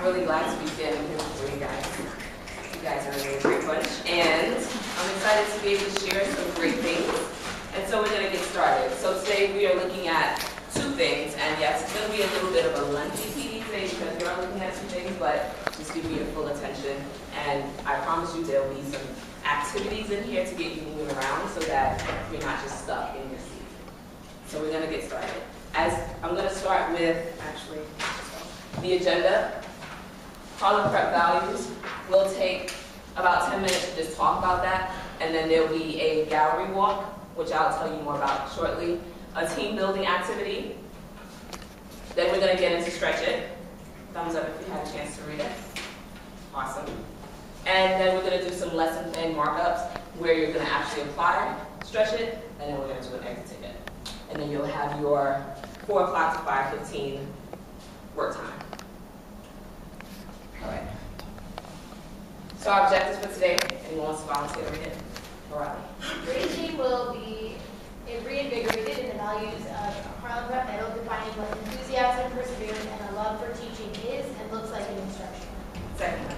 really glad to be standing here for you guys. You guys are really a great bunch, and I'm excited to be able to share some great things. And so we're going to get started. So today we are looking at two things, and yes, it's going to be a little bit of a lengthy PD today because we are looking at two things, but just give me your full attention. And I promise you there will be some activities in here to get you moving around so that you're not just stuck in your seat. So we're going to get started. I'm going to start with, actually, the agenda. Harlem Prep Values will take about 10 minutes to just talk about that, and then there'll be a gallery walk, which I'll tell you more about shortly, a team building activity. Then we're going to get into Stretch It. Thumbs up if you had a chance to read it. Awesome. And then we're going to do some lesson plan markups where you're going to actually apply Stretch It, and then we're going to do an exit ticket. And then you'll have your 4 o'clock to 5:15 work time. All right. So our objectives for today, anyone wants to volunteer to read it? O'Reilly. Raising will be reinvigorated in the values of Harlem Prep Medal, defining what enthusiasm, perseverance, and a love for teaching is and looks like in instruction. Second,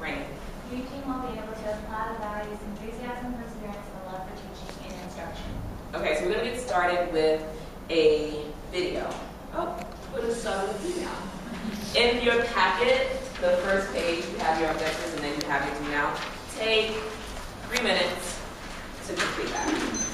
Rainey. Your team will be able to apply the values, enthusiasm, perseverance, and a love for teaching and instruction. Okay, so we're going to get started with a video. Oh, we're going to start with a video. In your packet, the first page, you have your objectives and then you have your do now. Take 3 minutes to complete that.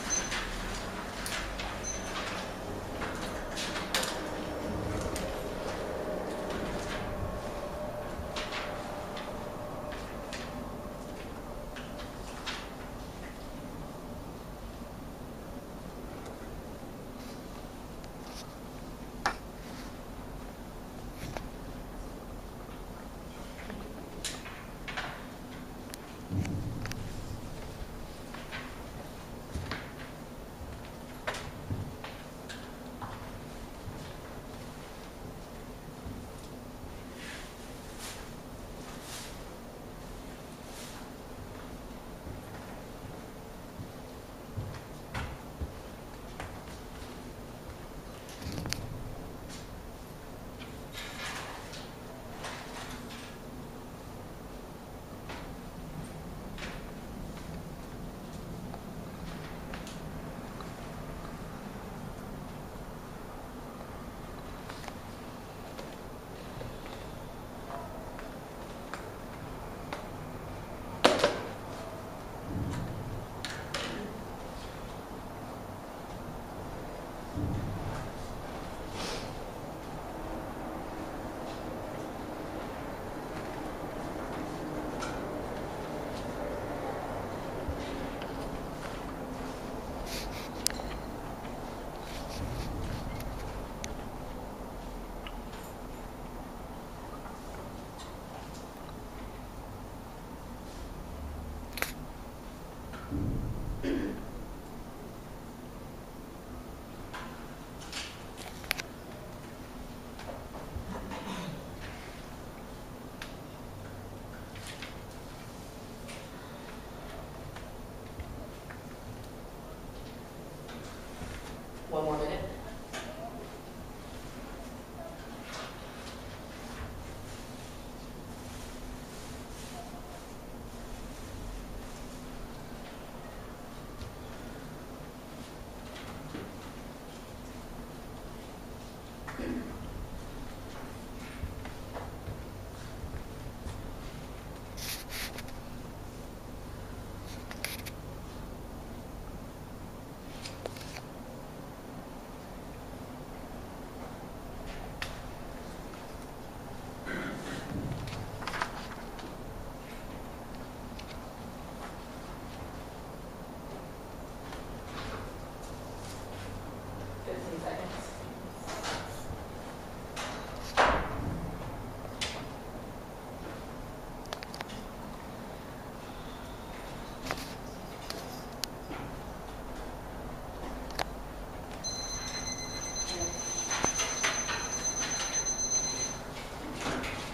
One more minute.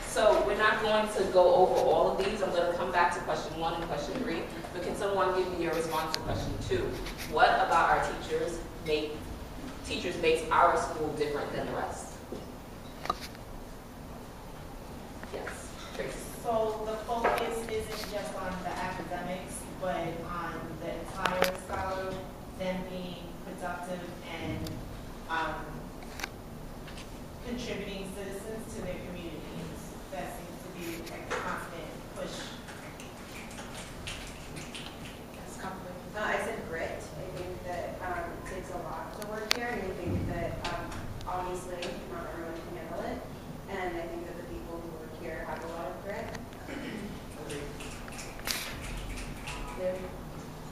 So we're not going to go over all of these. I'm going to come back to question 1 and question 3. But can someone give me your response to question 2? What about our teachers makes our school different than the rest? Yes. isn't just on the academics, but on the entire style of them being productive and contributing citizens to their communities. That seems to be like a constant push. That's complicated. I said grit. I think that it takes a lot to work here, and I think that obviously not everyone can handle it. And I think that the people who work here have a lot of grit.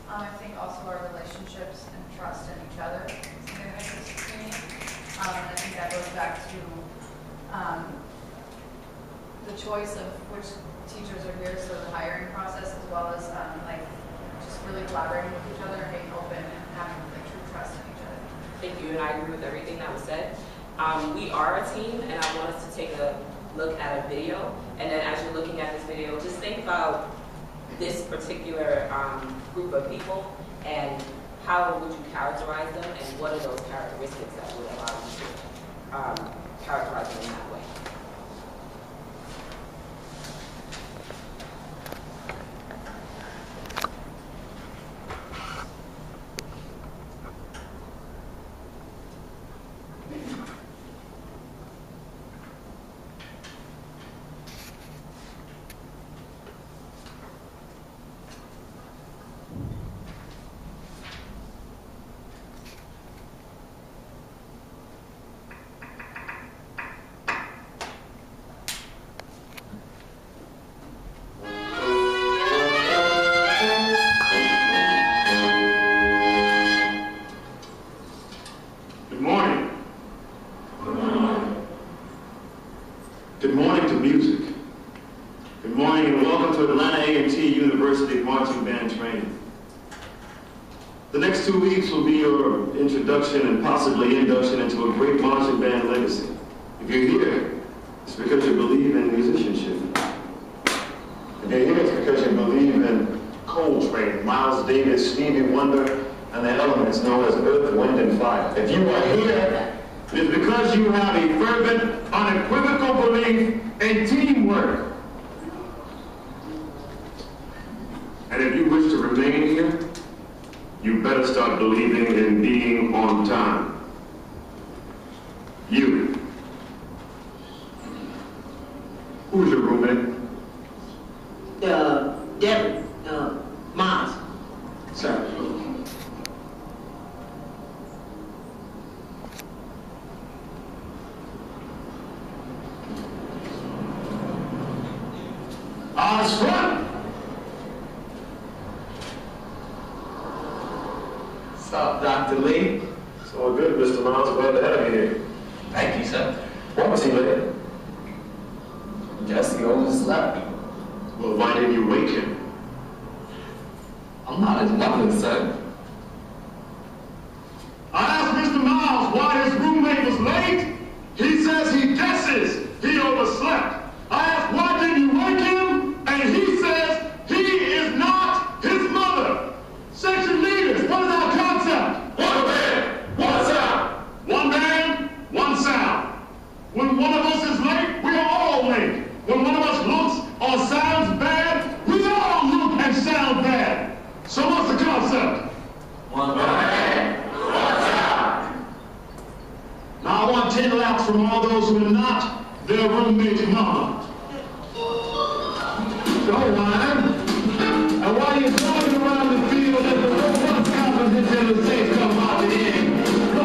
I think also our relationships and trust in each other is something that makes us unique. And I think that goes back to the choice of which teachers are here, so the hiring process, as well as like just really collaborating with each other and being open and having like true trust in each other. Thank you, and I agree with everything that was said. We are a team, and I want us to take a look at a video. And then as you're looking at this video, just think about this particular group of people and how would you characterize them, and what are those characteristics that would allow you to characterize them in that way. Good morning to music. Good morning and welcome to Atlanta A&T University Marching Band Training. The next 2 weeks will be your introduction and possibly induction into a great marching band legacy. If you're here, it's because you believe in musicianship. If you're here, it's because you believe in Coltrane, Miles Davis, Stevie Wonder, and the elements known as earth, wind, and fire. If you are here, it's because you have a fervent, unequivocal belief in teamwork. And if you wish to remain here, you better start believing in being on time. You. Who's your roommate? Devin, Miles. Sir. Eyes front. Stop, Dr. Lee. It's all good, Mr. Miles. Glad to have you here. Thank you, sir. What was he late? Guess he overslept. Well, why didn't you wake him? I'm not his mother, sir. I asked Mr. Miles why his roommate was late. He says he guesses he overslept. I asked why didn't you wake him, and he says he is not his mother. Section leaders, what is our concept? One band, one sound. One band, one sound. When one of us is late, we are all late. When one of us looks or sounds bad, we all look and sound bad. So what's the concept? One band, one sound. Now I want 10 laps from all those who are not their roommate's mama. Go on. And while you're walking around the field, let the robust confidence in the saints come out the end. Go.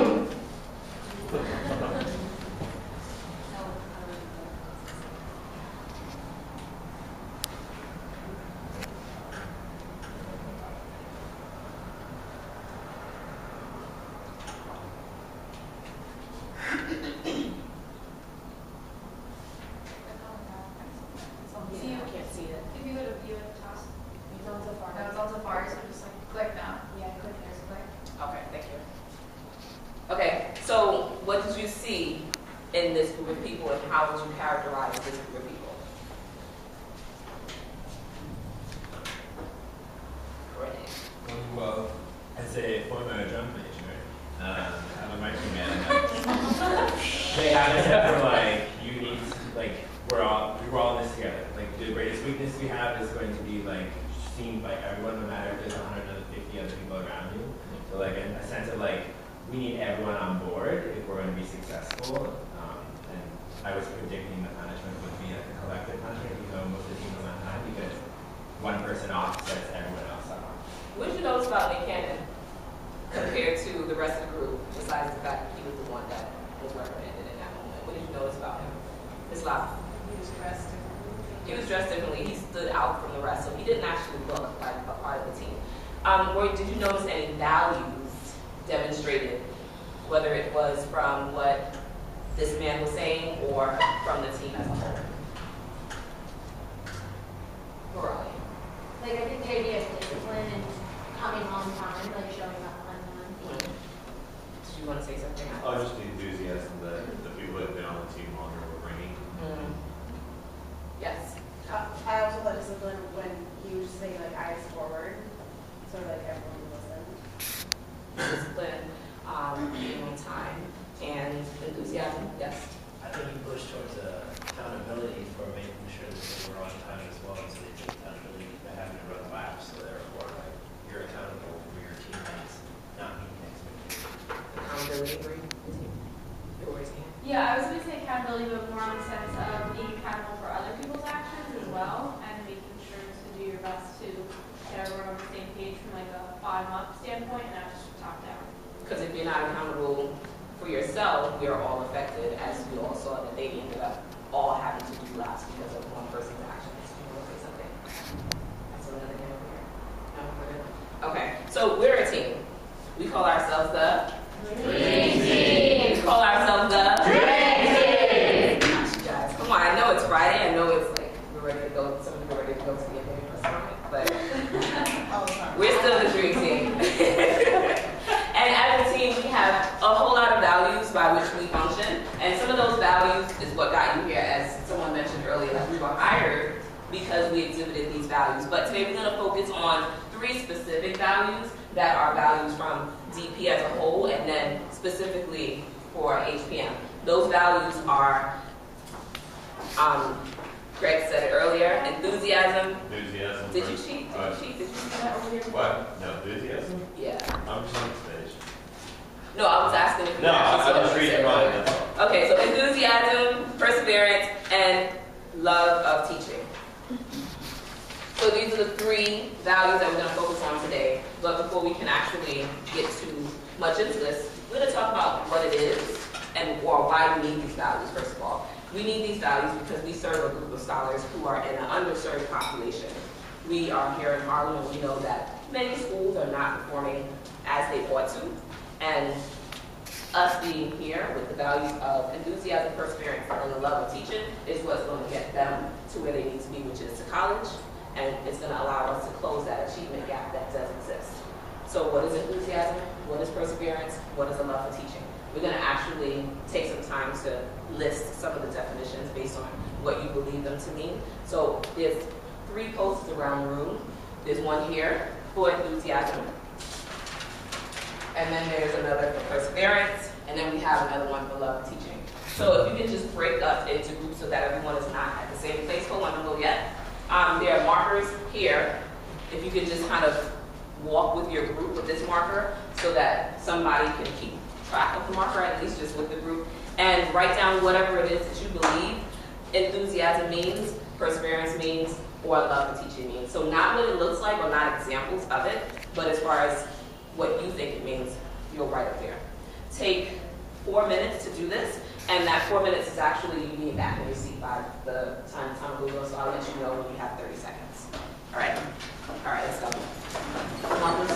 Yeah, I can't see it. If you go to view at the top, It's on so far. no, it's on Safari, so just like click now. Yeah, click There's a click. Okay, thank you. Okay, so what did you see in this group of people, and how would you characterize this group of people? Renee. Well, as a former drum major, I'm a marching band. They have a separate, like, you need to, like, we're all in this together. Like the greatest weakness we have is going to be like seen by everyone, no matter if there's 150 other people around you. So like in a sense of like we need everyone on board if we're going to be successful. And I was predicting the punishment would be like a collective punishment, even though most of the team was on time, because one person offsets everyone else off. What did you notice about Nick Cannon compared to the rest of the group, besides the fact that he was the one that was recommended in that moment? What did you notice about him? His life. He was dressed differently. He was dressed differently. He stood out from the rest, so he didn't actually look like a part of the team. Or did you notice any values demonstrated, whether it was from what this man was saying or from the team as a whole? Morally. Like, I think the idea of discipline and coming on time, like showing up on time. Did you want to say something? Oh, just the enthusiasm that the people that have been on the team longer were bringing. Yes. I also thought discipline when he was just saying like eyes forward, so like everyone would listen. Discipline, being on time, and enthusiasm. Yes. I think he pushed towards accountability for making sure that they were on time as well, so they took accountability for having to run laps, so therefore, like, you're accountable for your teammates, not meeting expectations. Accountability, agree? You're raising your hand. Yeah, I was going to say accountability, but more on the sense of being accountable for other people's actions as well, and making sure to do your best to get everyone on the same page from like a bottom-up standpoint, and not just top-down. Because if you're not accountable for yourself, we are all affected, as we all saw that they ended up all having to do laps because of one person's actions. You want to say something? That's another hand over here. No, we're good. Okay, so we're a team. We call ourselves the Dream Team. We call ourselves the Dream Team. Gosh, you guys, come on! I know it's Friday. I know it's like we're ready to go. Some of you are ready to go to the NBA or something, but we're still the Dream Team. And as a team, we have a whole lot of values by which we function. And some of those values is what got you here, as someone mentioned earlier, that we were hired because we exhibited these values. But today we're going to focus on 3 specific values that are values from DP as a whole, and then specifically for HPM. Those values are, Greg said it earlier, enthusiasm. Enthusiasm. Did you cheat? Did you see that over here? What? No, enthusiasm? Yeah. I'm just on stage. No, I was asking if you No, actually saw I'm just what you reading said mine, earlier. that's all. Okay, so enthusiasm, perseverance, and love of teaching. So these are the 3 values that we're going to focus on today. But before we can actually get too much into this, we're going to talk about what it is and or why we need these values, first of all. We need these values because we serve a group of scholars who are in an underserved population. We are here in Harlem, and we know that many schools are not performing as they ought to. And us being here with the values of enthusiasm, perseverance, and the love of teaching is what's going to get them to where they need to be, which is to college. And it's going to allow us to close that achievement gap that does exist. So what is enthusiasm? What is perseverance? What is a love for teaching? We're going to actually take some time to list some of the definitions based on what you believe them to mean. So there's 3 posts around the room. There's one here for enthusiasm. And then there's another for perseverance. And then we have another one for love of teaching. So if you can just break up into groups so that everyone is not at the same place. Hold on, don't go yet. There are markers here. If you can just kind of walk with your group with this marker so that somebody can keep track of the marker, at least just with the group, and write down whatever it is that you believe enthusiasm means, perseverance means, or love of teaching means. So not what it looks like or not examples of it, but as far as what you think it means, you'll write it there. Take 4 minutes to do this, and that 4 minutes is actually you being back in your seat by the time will go, so I'll let you know when you have 30 seconds. All right? All right, let's go. Markers.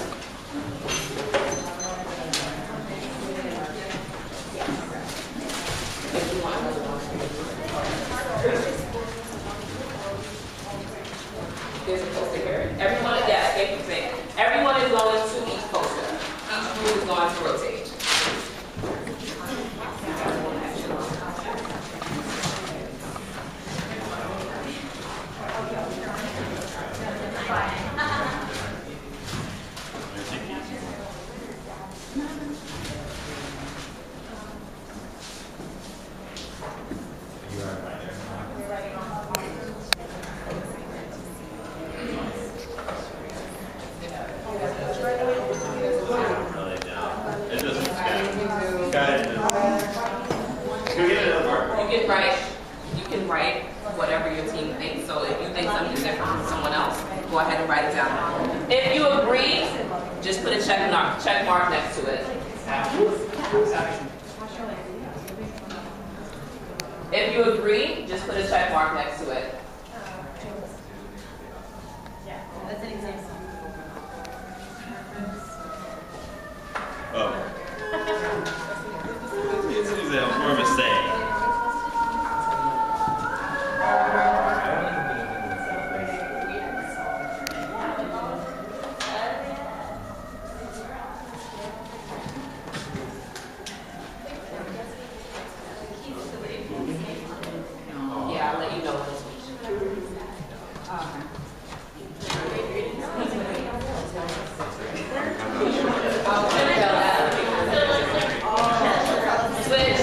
If you want another one. There's a poster here. Everyone, yes, thank you, Sam. Everyone is going to each poster. Each group is going to rotate. write whatever your team thinks. So if you think something different from someone else, go ahead and write it down. If you agree, just put a check mark next to it. If you agree, just put a check mark next to it. Yeah, that's an example. Oh. It's more of a saying. Yeah, I'll let you know. Switch.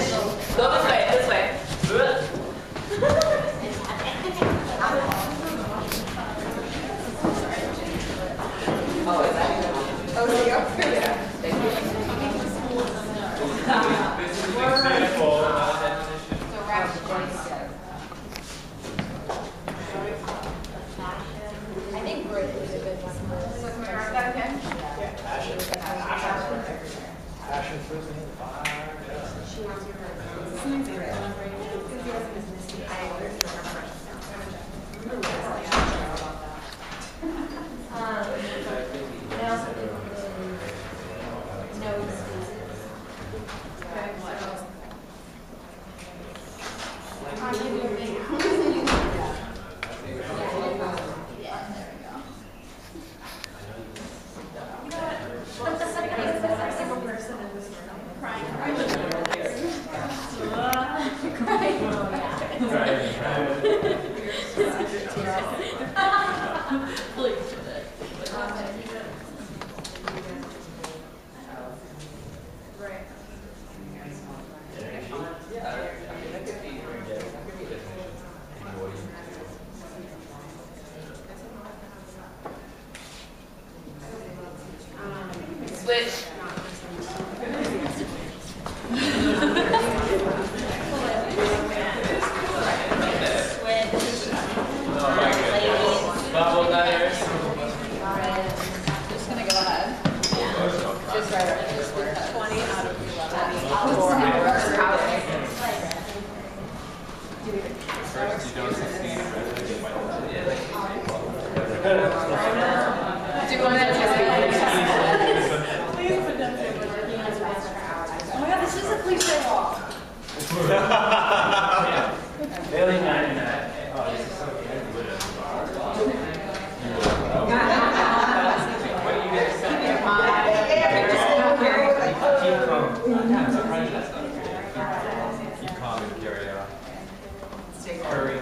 Go this way, this way. Oh, is that? Oh, there you go. Yeah. Thank you. This is an example, not a definition. I think grit is a good one. So can we write that again? Passion. Passion through the fire. No excuses. Switch. Bubble letters. Just gonna go ahead. Just write it. 20 out of 11. 4 hours. First, you don't succeed. Do you want to please put them oh my god, this is a cliche walk. Really 99. Oh, this is so good. What you guys said. Keep calm. I'm surprised that's not okay. Keep calm and carry on. Hurry.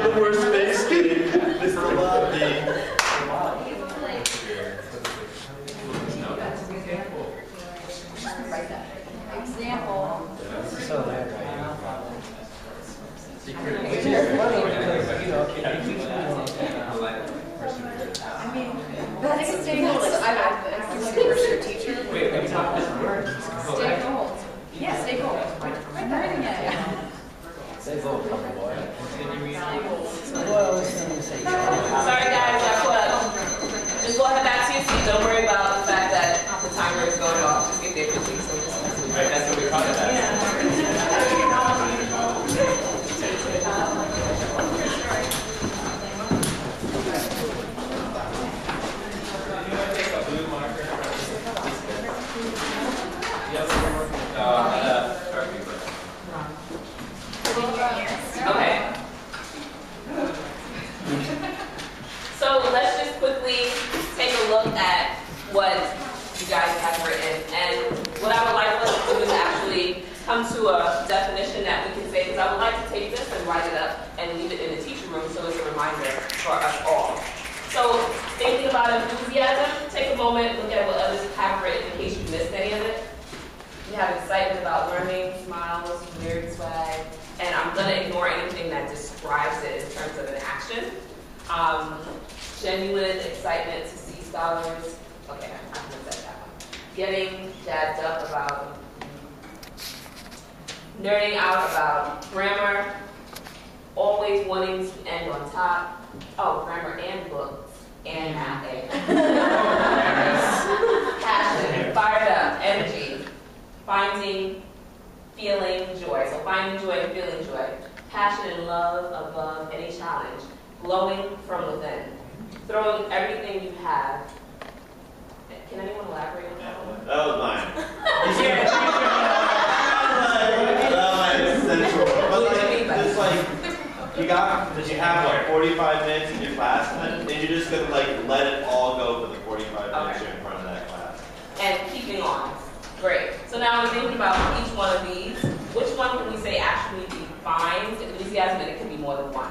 The worst face kidding. This is the lobby. Example. So there. I mean, that's stakeholders. I like first year teacher. Wait, we talked this word. Stakeholders. Yeah, stakeholders. I'm writing it. Say a little couple boy. Sorry guys, I put up. Just go ahead back to your seat. Don't worry about the fact that the timer is going off. Just get there quickly. So just Right, that's what we call it. Okay. So let's just quickly take a look at what you guys have written. And what I would like us to do is actually come to a definition that we can say, because I would like to take this and write it up and leave it in the teacher room so it's a reminder for us all. So thinking about enthusiasm, take a moment, look at what others have written in case you missed any of it. You have excitement about learning, smiles, weird swag, and I'm going to ignore anything that describes it in terms of an action. Genuine excitement to see scholars. Okay, I'm going to set that one. Getting jazzed up nerding out about grammar, always wanting to end on top. Oh, grammar and books and math. Passion, fired up, energy, finding, feeling joy. So finding joy and feeling joy. Passion and love above any challenge. Glowing from within. Throwing everything you have. Can anyone elaborate on that one? That was mine. That was essential. But like, just like, you have like 45 minutes in your class, and then you're just gonna like let it all go for the 45 minutes you're in front of that class. And keeping on. Great. So now I'm thinking about each one of these. Which one can we say actually defines enthusiasm, and it can be more than one?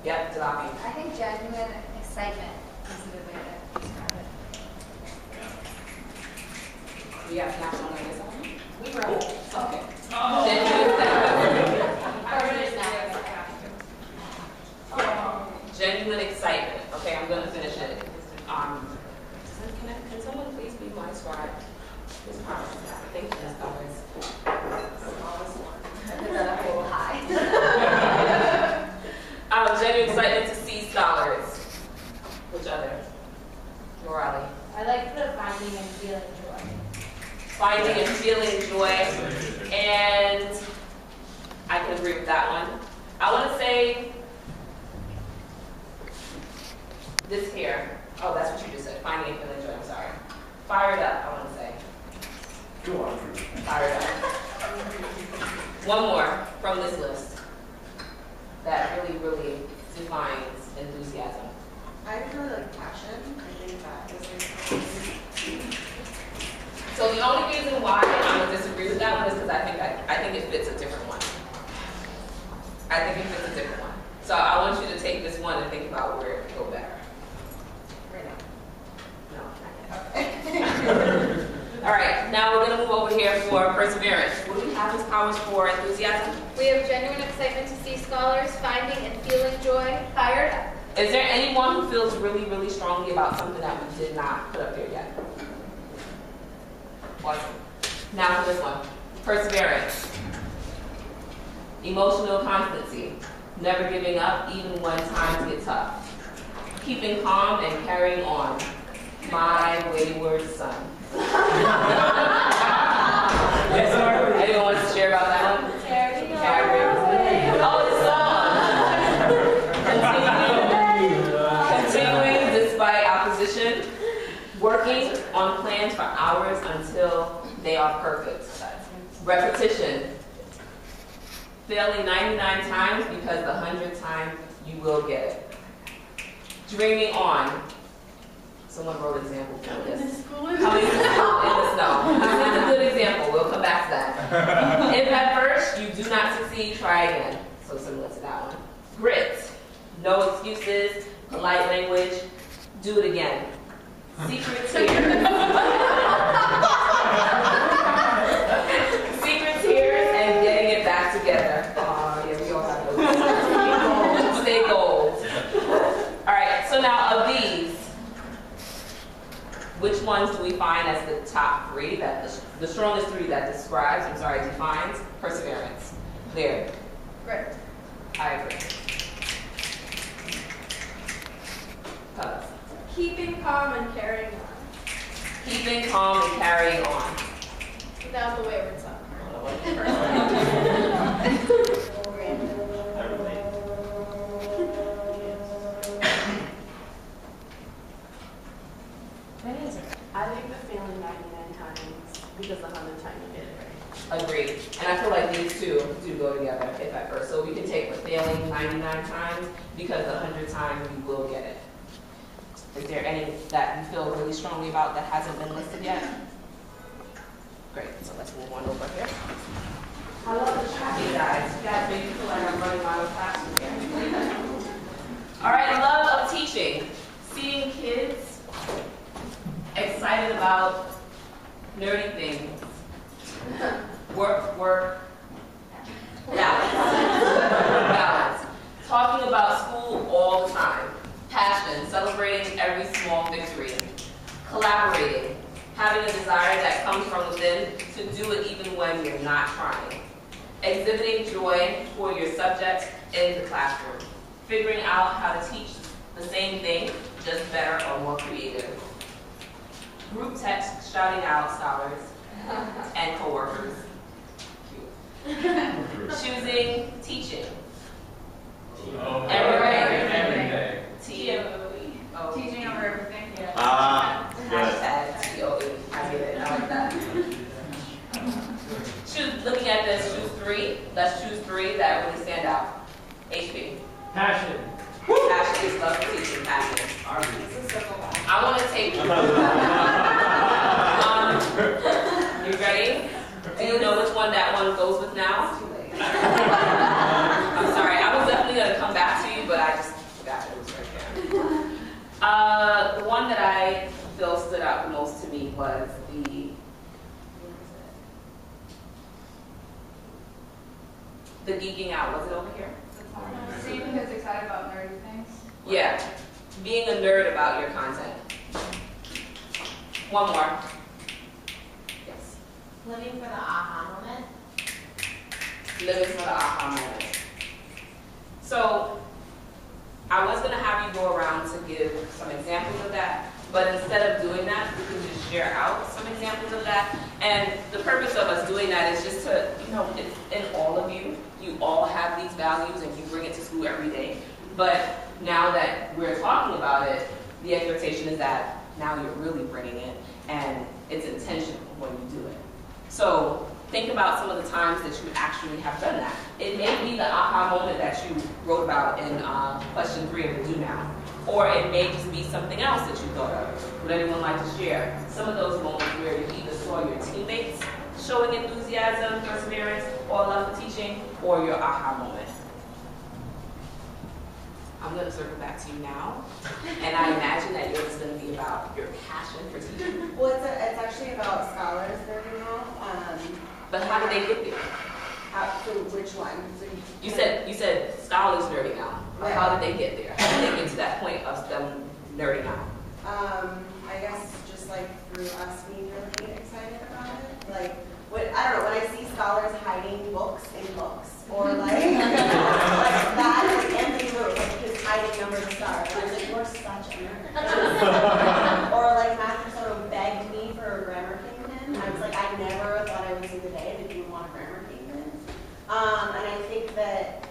Yep, Delapi. I think genuine excitement is a good way to describe it. We have national night or something? We wrote. Okay. Oh. Genuine excitement. Okay, I'm going to finish it. Can someone please be my scribe? This promise that. Thank you, Ms. Powers. Genuine excitement to see scholars. Which other? Morale. I like the finding and feeling joy. Finding and feeling joy. And I can agree with that one. I want to say this here. Oh, that's what you just said. Finding and feeling joy. I'm sorry. Fired up, I want to say. Go on. Fired up. One more from this list that really, really defines enthusiasm. I really like passion. I think that is So the only reason why I'm going to disagree with that one is because I think it fits a different one. I think it fits a different one. So I want you to take this one and think about where it could go better. right now. No, not yet. All right, now we're going to move over here for perseverance. What do we have as powers for enthusiasm? We have genuine excitement to see scholars, finding and feeling joy, fired up. Is there anyone who feels really, really strongly about something that we did not put up here yet? Awesome. Now for this one. Perseverance. Emotional constancy. Never giving up even when times get tough. Keeping calm and carrying on. My wayward son. Anyone wants to share about that one? Carry on. Oh, the song. Continuing despite opposition. Working on plans for hours until they are perfect. Repetition. Failing 99 times because the 100th time you will get it. Dreaming on. Someone wrote an example for this. Coming to school in the snow. This is a good example. We'll come back to that. If at first you do not succeed, try again. So similar to that one. Grit. No excuses. Polite language. Do it again. Secret tears. Secret tears and getting it back together. Oh, yeah, we all have those. Stay gold. All right, so now of these, which ones do we find as the top three, that the strongest three that defines perseverance? There. Grit. I agree. Cuz. Keeping calm and carrying on. Keeping calm and carrying on. Without the wayward son. I think the failing 99 times because the 100th time you did it right. Agreed. And I feel like these two do go together if at first. So we can take the failing 99 times because the 100th time you will get it. Is there any that you feel really strongly about that hasn't been listed yet? Great. So let's move on over here. I love the tracking, guys. You guys make me feel like I'm running my own classroom here. All right, love of teaching. Seeing kids excited about nerdy things. Work, balance. Balance. Talking about school all the time. Passion, celebrating every small victory. Collaborating, having a desire that comes from within to do it even when you're not trying. Exhibiting joy for your subjects in the classroom. Figuring out how to teach the same thing, just better or more creative. Group text shouting out scholars and coworkers. Cute. Choosing teaching. Every day. TOE. Teaching over everything. Yeah. Hashtag TOE. I get it. I like that. Looking at this, choose three. Let's choose three that really stand out. HP. Passion. Passion is love for teaching. Passion. I want to take. You ready? Do you know which one that one goes with now? I'm sorry. I was definitely going to come back to you, but I just forgot it was right there. The one that I feel stood out the most to me was the geeking out. Was it over here? Seeing who's excited about nerdy things. Yeah. Being a nerd about your content. One more. Yes. Living for the aha moment. Living for the aha moment. So, I was going to have you go around to give some examples of that, but instead of doing that, we can just share out some examples of that. And the purpose of us doing that is just to, it's in all of you. You all have these values and you bring it to school every day. But now that we're talking about it, the expectation is that now you're really bringing it and it's intentional when you do it. So think about some of the times that you actually have done that. It may be the aha moment that you wrote about in question 3 of the do now. Or it may just be something else that you thought of. Would anyone like to share some of those moments where you either saw your teammates showing enthusiasm, perseverance, or love for teaching, or your aha moment? I'm going to circle back to you now, and I imagine that yours is going to be about your passion for teaching. Well, it's actually about scholars learning now. But how did they get there? So which one? So You said scholars nerding out. Right. How did they get there? How did they get to that point of them nerding out? I guess just like through us being really excited about it. Like, I don't know, when I see scholars hiding books in books, or like, like that, like Anthony Lewis, like his hiding numbers of stars. And I was like, you're such a nerd. Or like Matthew sort of begged me for a grammar kingpin. I was like, I never thought I would see the day that you want a grammar kingpin. And I think that,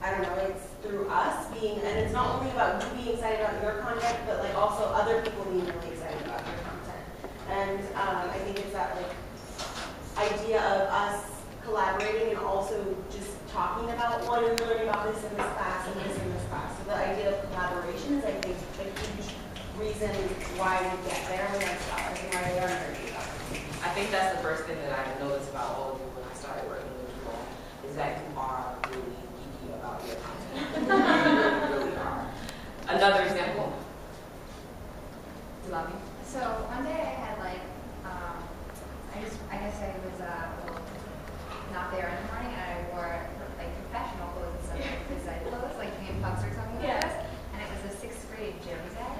I don't know, it's through us being, and it's not only about you being excited about your content, but like also other people being really excited about your content. And I think it's that like idea of us collaborating and also just talking about what are we learning about this in this class and this in this class. So the idea of collaboration is, I think, a huge reason why we get there with our scholars and why we are learning about it. I think that's the first thing that I noticed about all of you when I started working with you all, is that you are really geeky about your content. You really are. Another example. Love you. So one day I had I guess I was not there in the morning, and I wore like professional clothes instead of design clothes, like game pucks or something like this. And it was a 6th grade gym day.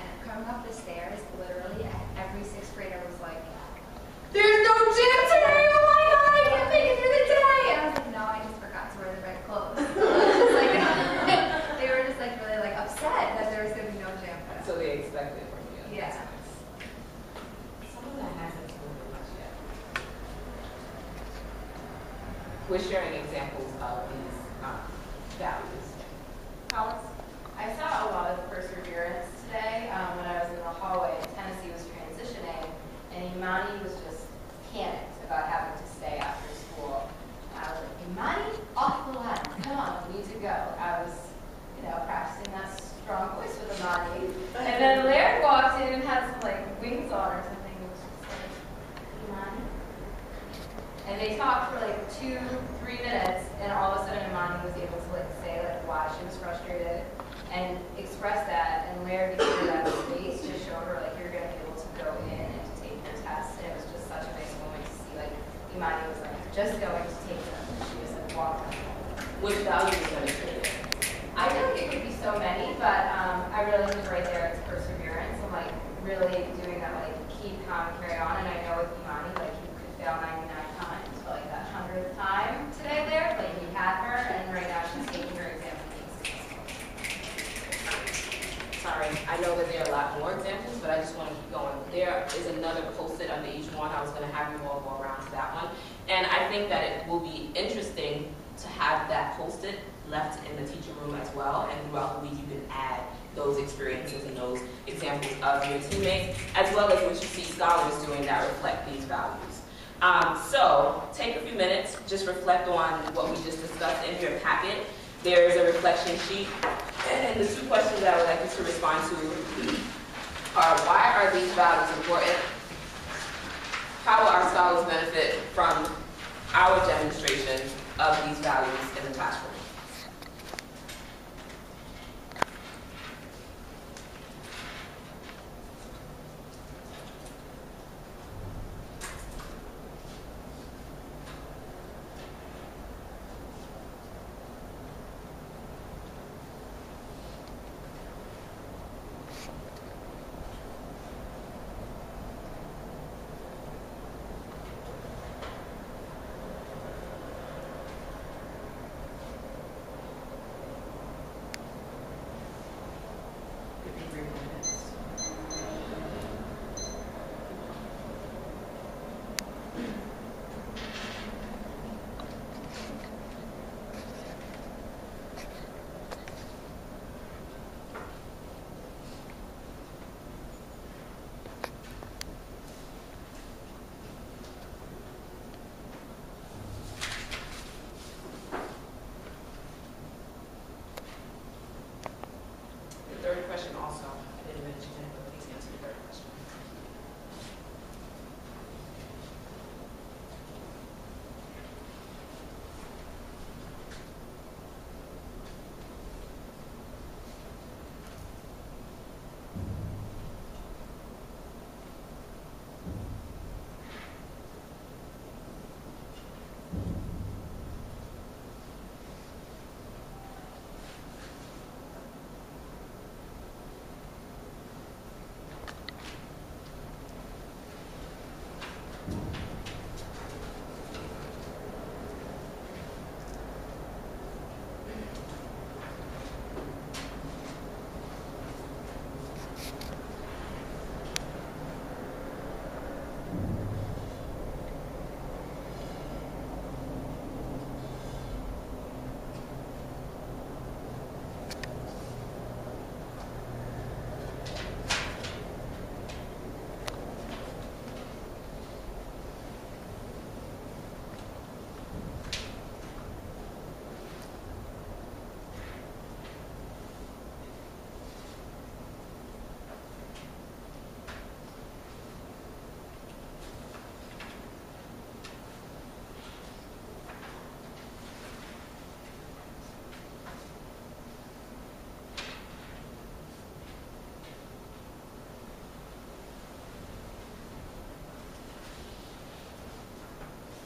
And coming up the stairs, literally every 6th grader was like, "There's no gym today! Oh my god, I can't make it through the day!" And I was like, "No, I just forgot to wear the right clothes." So it was just like they were just like really like upset that there was gonna be no gym. So they expected it from you. Yeah. Some of that hasn't really much yet. We're sharing examples of these values. Alex? I saw a lot of perseverance today when I was in the hallway. Tennessee was transitioning, and Imani was just panicked about having to stay after school. I was like, Imani, off the line, come on, we need to go. I was, practicing that strong voice with Imani. And then Laird walked in and had some wings on or something. It was just like, Imani. And they talked for 2-3 minutes, and all of a sudden Imani was able to say why she was frustrated and express that. And Laird gave her that space to show her you're going to be able to go in and to take your tests. And it was just such a nice moment to see Imani was just going to take them. She just walked them. Which values are going to take it? I feel like it could be so many, but I really was right there. It's perseverance and really doing that keep calm and carry on. And I know with Imani, like he could fail 99 times, but like that 100th time today there, like he had her, and right now she's taking her exam and being successful. Sorry, I know that there are a lot more examples, but I just want to keep going. There is another post-it under each one. I was going to have you all go around to that one. And I think that it will be interesting to have that post-it left in the teacher room as well, and throughout the week you can add those experiences and those examples of your teammates, as well as what you see scholars doing that reflect these values. So take a few minutes, just reflect on what we just discussed in your packet. There is a reflection sheet, and the two questions that I would like you to respond to are, why are these values important? How will our scholars benefit from our demonstration of these values in the classroom? Third question also, I didn't mention it, but please answer the third question.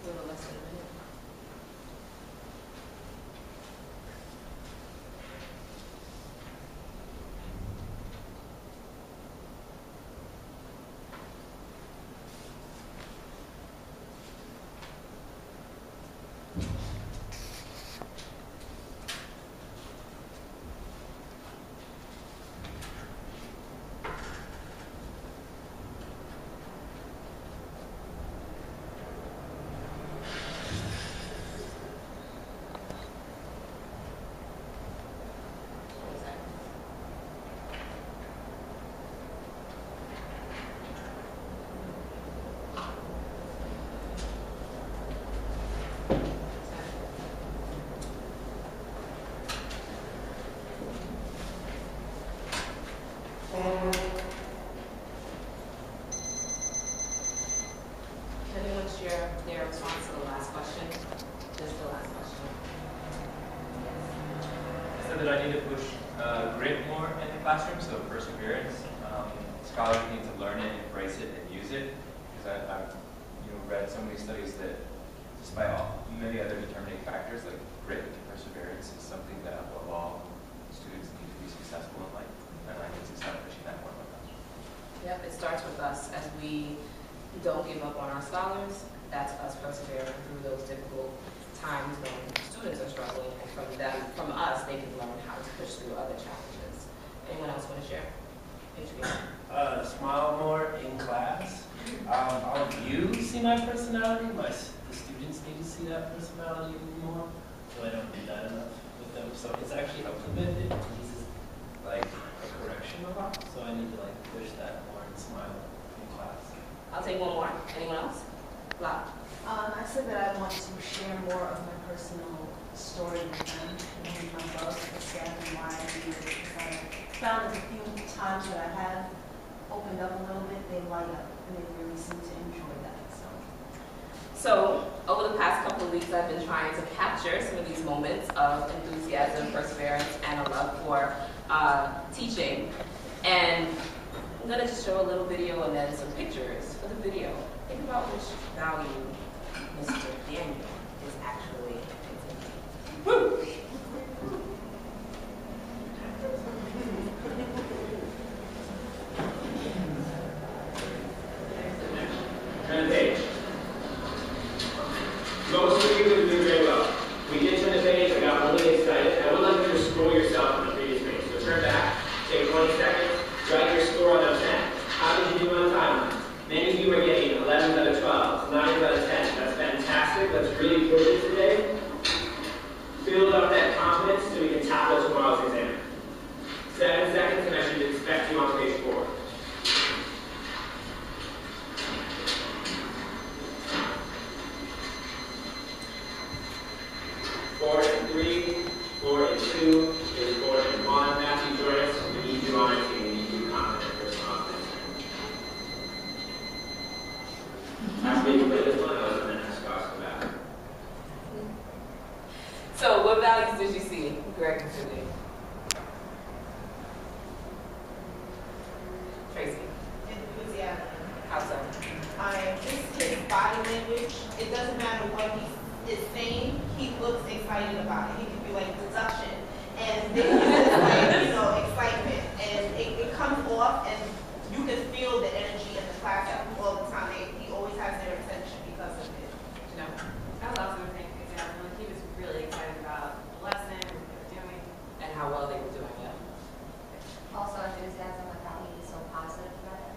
A little less than a minute. Can anyone share their response to the last question? Just the last question. I said that I need to push grit more in the classroom, so perseverance. Scholars need to learn it, embrace it, and use it. Because I've read so many studies that despite many other determining factors like grit and perseverance is something that above all students need to be successful in life. And I need to start pushing that more in my classroom. Yep, it starts with us. As we don't give up on our scholars, that's us persevering through those difficult times when students are struggling, and from us, they can learn how to push through other challenges. Anyone else want to share? Smile more in class. All of you see my personality. The students need to see that personality more, so I don't do that enough with them. So it's actually helped a bit. It eases like a correction a lot. So I need to like push that more and smile in class. I'll take one more. Anyone else? Blah. I said that I want to share more of my personal story with them, and my love for staff and why I do it. Because I found that the few times that I have opened up a little bit, they light up, and they really seem to enjoy that. So over the past couple of weeks, I've been trying to capture some of these moments of enthusiasm, perseverance, and a love for teaching. And I'm going to just show a little video and then some pictures for the video. Think about which value Mr. Daniel is actually exhibiting. Woo! Turn the page. Most of you are doing very well. We did turn the page, I got really excited. I would like you to score yourself on the previous page. So turn back, take 20 seconds, write your score on those 10. How did you do on the timeline? Many of you are getting 11 out of 12, 9 out of 10. That's fantastic. Let's really push it today. Build up that confidence so we can tackle tomorrow's exam. 7 seconds, and I should expect you on page 4. Four and 3, 4 and 2, is 4 and 1. Matthew Joyce, we need you on our team. We need you confident for confidence. After you play this one, I was going to ask Oscar back. So what values did you see, Greg and Julie? Tracy? Enthusiasm. How so? Just his body language. It doesn't matter what he's saying. He looks excited about it. He can be like deduction, and then it's like excitement, and it comes off, and you can feel the energy in the class all the time. He always has their attention because of it. No, I was also a great example. Like, he was really excited about the lesson, what they were doing, And how well they were doing it. Also enthusiasm with how he is so positive about it.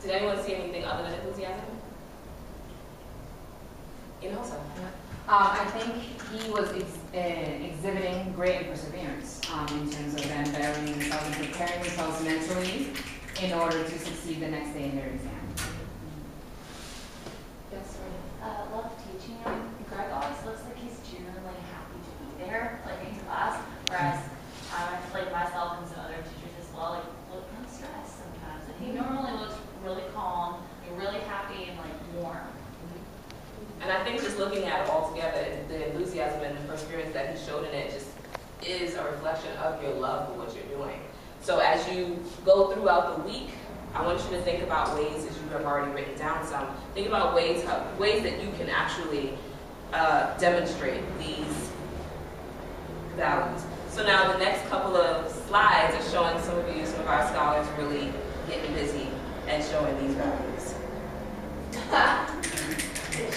Did anyone see anything other than enthusiasm? In also. I think he was exhibiting great perseverance in terms of them bettering themselves and preparing themselves mentally in order to succeed the next day in their exam. Yes, Love teaching him. Greg always looks like he's genuinely happy to be there, like in class, whereas I like myself and some other teachers as well, like look kind of stressed sometimes. And he normally looks really calm, really happy, and like warm. And I think just looking at it all together, the enthusiasm and the perseverance that he showed in it just is a reflection of your love for what you're doing. So as you go throughout the week, I want you to think about ways, as you have already written down some, think about ways that you can actually demonstrate these values. So now the next couple of slides are showing some of our scholars really getting busy and showing these values.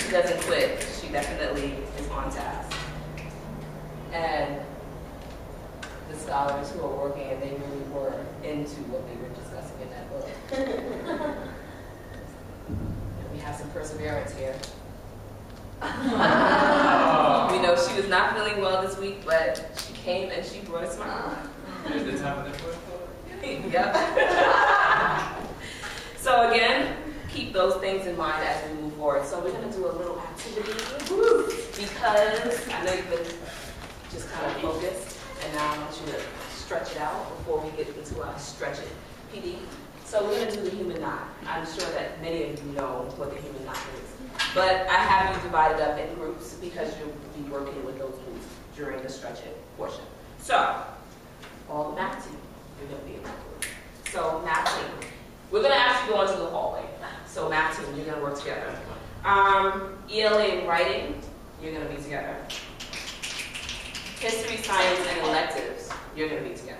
She doesn't quit. She definitely is on task. And the scholars who are working, and they really were into what they were discussing in that book. And we have some perseverance here. We know she was not feeling well this week, but she came and she brought a smile. There's the top of the fourth. Yep. So again, keep those things in mind as we move forward. So we're going to do a little activity because I know you've been just kind of focused, and now I want you to stretch it out before we get into our stretch it PD. So we're going to do the human knot. I'm sure that many of you know what the human knot is. But I have you divided up in groups because you'll be working with those groups during the stretch it portion. So, all the math team, you're going to be in that group. So math team. We're going to actually go into the hallway. So math team, you're going to work together. ELA and writing, you're going to be together. History, science, and electives, you're going to be together.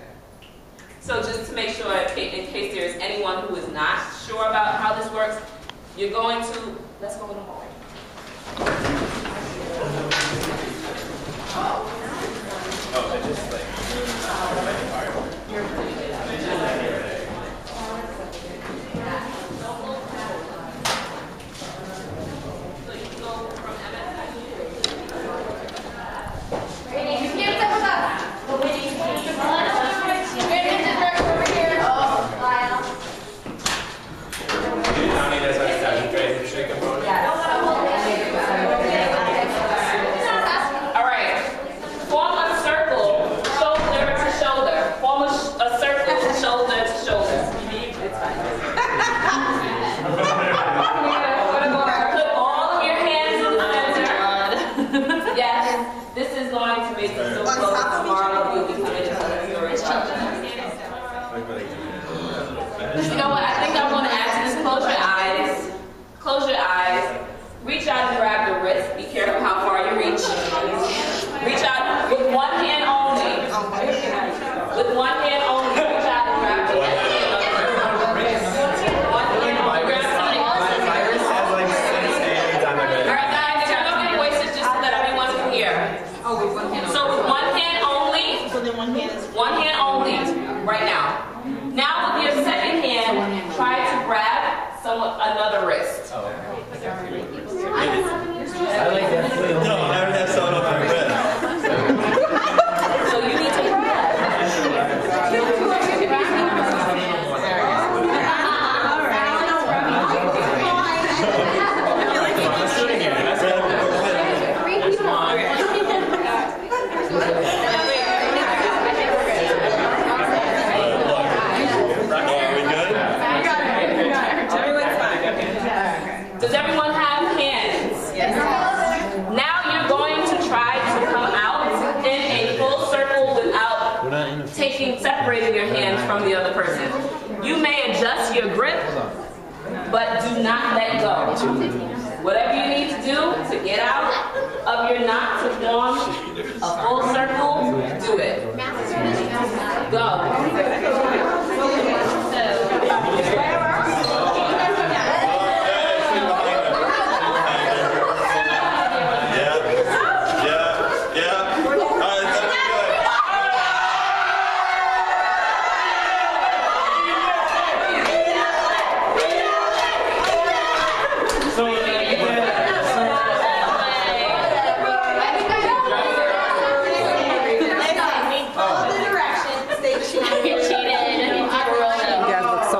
So just to make sure, in case there's anyone who is not sure about how this works, you're going to, let's go in the hallway. Oh, I just like, You're pretty good at it. So you go from Rainy, you can't step with us. The winning team. Rainy, the director over here. Oh, Lyle. how many guys are 7th grade history component? All right. Form a circle, shoulder to shoulder. Form a circle, shoulder to shoulder. It's fine. Put all of your hands in the center. Yes, this is going to make you so close. Tomorrow you'll be coming to the story. You know what? I think I want to add to this. Close your eyes. Close your eyes. Reach out and grab your wrist. Be careful how far you reach. Reach out with one hand only. With one hand only. Reach out and grab your wrist. One hand only. Grab something. All right, guys, turn up your voices just so that everyone can hear. So with one hand only. So then one hand is. One hand only. Right now. Now with your second hand, try to grab another wrist. I like that. No, I already have someone on my wrist. So you need to grab. Does everyone have hands? Yes. Now you're going to try to come out in a full circle without separating your hands from the other person. You may adjust your grip, but do not let go. Whatever you need to do to get out of your knot to form a full circle, do it. Go.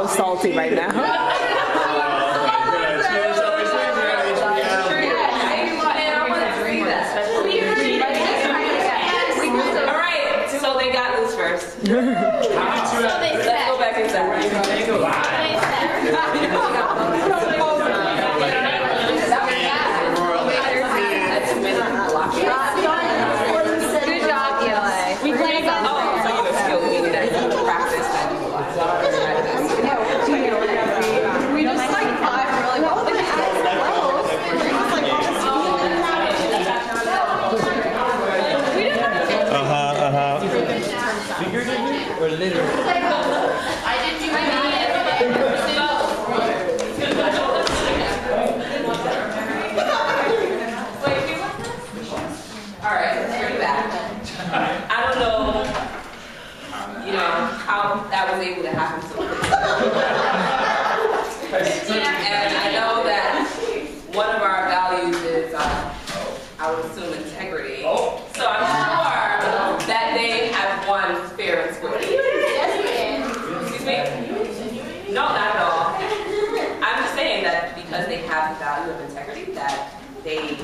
Salty right now. All right, so they got loose first. Let's go back inside. Good job, DeOliveira. We played that. Oh, so you skill we need to practice that. We just like vibe really well. Look at Figuratively or literally? I didn't do my knee. All right, let's bring it back. I don't know, how that was able to happen so quickly. And I know that one of our values is, I would assume, integrity. So I'm sure that they have won fair and square. Excuse me? No, not at all. I'm just saying that because they have the value of integrity, that they